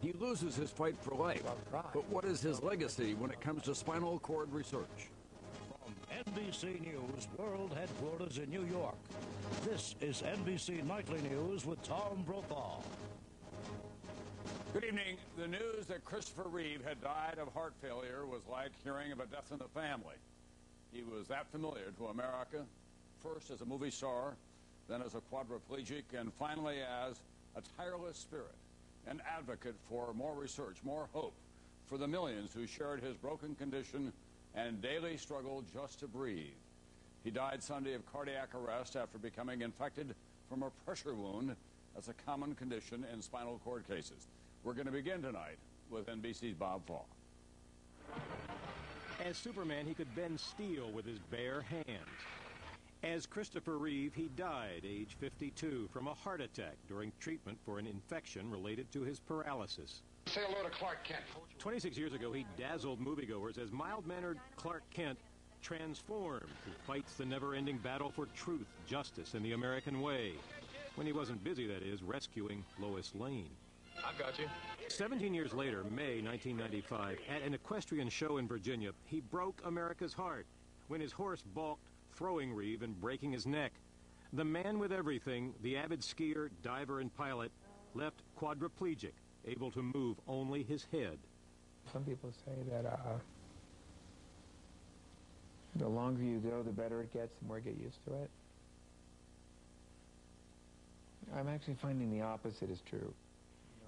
He loses his fight for life. But what is his legacy when it comes to spinal cord research? From NBC News World Headquarters in New York, this is NBC Nightly News with Tom Brokaw. Good evening. The news that Christopher Reeve had died of heart failure was like hearing of a death in the family. He was that familiar to America, first as a movie star, then as a quadriplegic, and finally as a tireless spirit, an advocate for more research, more hope for the millions who shared his broken condition and daily struggle just to breathe. He died Sunday of cardiac arrest after becoming infected from a pressure wound. That's a common condition in spinal cord cases. We're going to begin tonight with NBC's Bob Falk. As Superman, he could bend steel with his bare hands. As Christopher Reeve, he died, age 52, from a heart attack during treatment for an infection related to his paralysis. Say hello to Clark Kent. 26 years ago, he dazzled moviegoers as mild-mannered Clark Kent transformed, who fights the never-ending battle for truth, justice, and the American way. When he wasn't busy, that is, rescuing Lois Lane. I've got you. 17 years later, May 1995, at an equestrian show in Virginia, he broke America's heart when his horse balked, throwing Reeve and breaking his neck. The man with everything, the avid skier, diver, and pilot, left quadriplegic, able to move only his head. Some people say that the longer you go, the better it gets, the more you get used to it. I'm actually finding the opposite is true.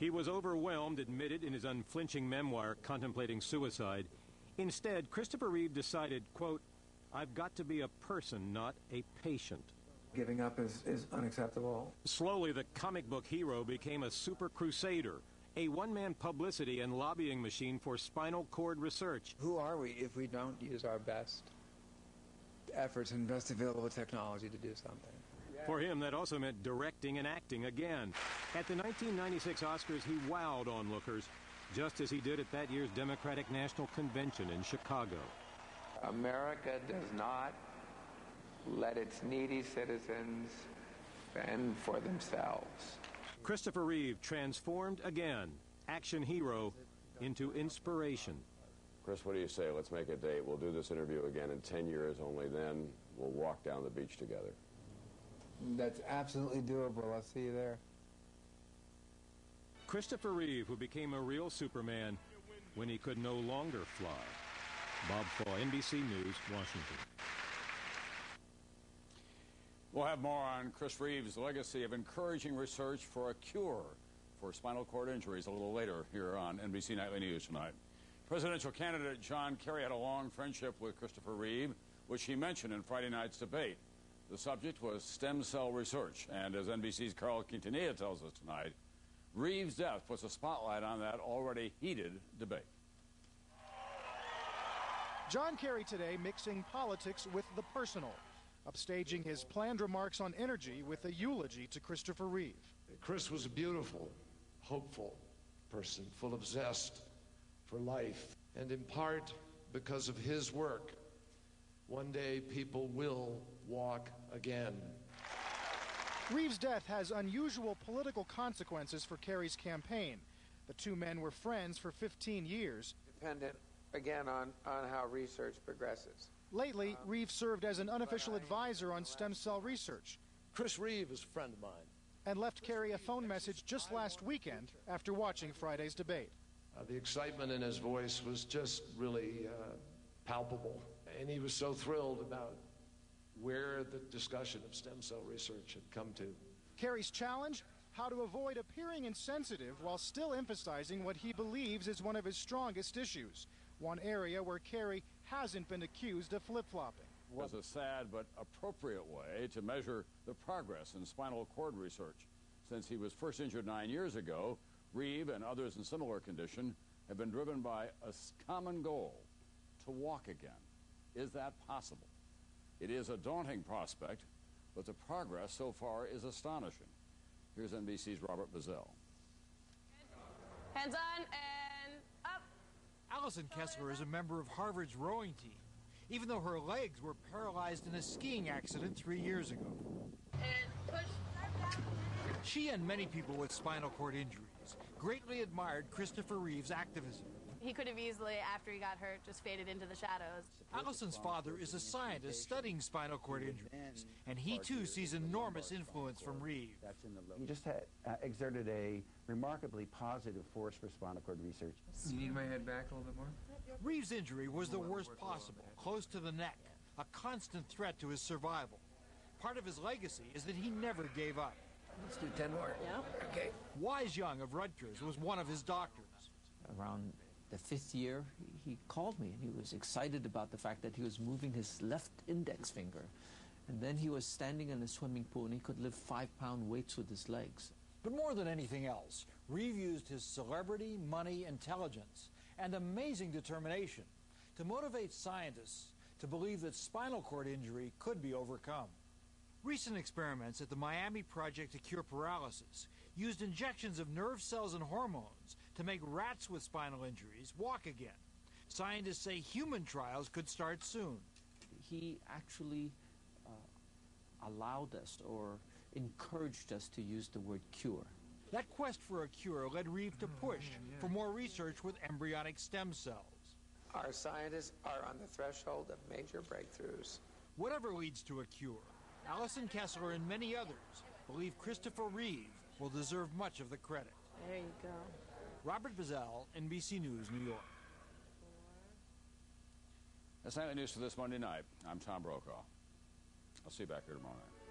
He was overwhelmed, admitted in his unflinching memoir, Contemplating Suicide. Instead, Christopher Reeve decided, quote, "I've got to be a person, not a patient." Giving up is unacceptable. Slowly, the comic book hero became a super crusader, a one-man publicity and lobbying machine for spinal cord research. Who are we if we don't use our best efforts and best available technology to do something? For him, that also meant directing and acting again. At the 1996 Oscars, he wowed onlookers, just as he did at that year's Democratic National Convention in Chicago. America does not let its needy citizens fend for themselves. Christopher Reeve transformed again, action hero into inspiration. Chris, what do you say? Let's make a date. We'll do this interview again in 10 years. Only then we'll walk down the beach together. That's absolutely doable. I'll see you there. Christopher Reeve, who became a real Superman when he could no longer fly. Bob Falk, NBC News, Washington. We'll have more on Chris Reeve's legacy of encouraging research for a cure for spinal cord injuries a little later here on NBC Nightly News tonight. Presidential candidate John Kerry had a long friendship with Christopher Reeve, which he mentioned in Friday night's debate. The subject was stem cell research, and as NBC's Carl Quintanilla tells us tonight, Reeve's death puts a spotlight on that already heated debate. John Kerry today mixing politics with the personal, upstaging his planned remarks on energy with a eulogy to Christopher Reeve. Chris was a beautiful, hopeful person, full of zest for life. And in part because of his work, one day people will walk again. Reeve's death has unusual political consequences for Kerry's campaign. The two men were friends for 15 years. Dependent, again, on how research progresses. Lately, Reeve served as an unofficial advisor on stem cell research. Chris Reeve is a friend of mine. And left Kerry a phone message just last weekend after watching Friday's debate. The excitement in his voice was just really palpable. And he was so thrilled about where the discussion of stem cell research had come to. Kerry's challenge? How to avoid appearing insensitive while still emphasizing what he believes is one of his strongest issues, one area where Kerry hasn't been accused of flip-flopping. It was a sad but appropriate way to measure the progress in spinal cord research. Since he was first injured 9 years ago, Reeve and others in similar condition have been driven by a common goal: to walk again. Is that possible? It is a daunting prospect, but the progress so far is astonishing. Here's NBC's Robert Bazell. Hands on and up. Allison Kessler is a member of Harvard's rowing team, even though her legs were paralyzed in a skiing accident 3 years ago. And push. She and many people with spinal cord injuries greatly admired Christopher Reeve's activism. He could have easily, after he got hurt, just faded into the shadows. Allison's father is a scientist studying spinal cord injuries, and he too sees enormous influence from Reeve. He just had exerted a remarkably positive force for spinal cord research. You need my head back a little bit more? Reeve's injury was the worst possible, close to the neck, a constant threat to his survival. Part of his legacy is that he never gave up. Let's do 10 more. Yeah. Okay. Wise Young of Rutgers was one of his doctors. Around the 5th year, he called me, and he was excited about the fact that he was moving his left index finger. And then he was standing in a swimming pool, and he could lift 5-pound weights with his legs. But more than anything else, Reeve used his celebrity, money, intelligence, and amazing determination to motivate scientists to believe that spinal cord injury could be overcome. Recent experiments at the Miami Project to Cure Paralysis used injections of nerve cells and hormones to make rats with spinal injuries walk again. Scientists say human trials could start soon. He actually allowed us or encouraged us to use the word cure. That quest for a cure led Reeve to push for more research with embryonic stem cells. Our scientists are on the threshold of major breakthroughs. Whatever leads to a cure, Allison Kessler and many others believe Christopher Reeve will deserve much of the credit. There you go. Robert Bazell, NBC News, New York. That's nightly news for this Monday night. I'm Tom Brokaw. I'll see you back here tomorrow night.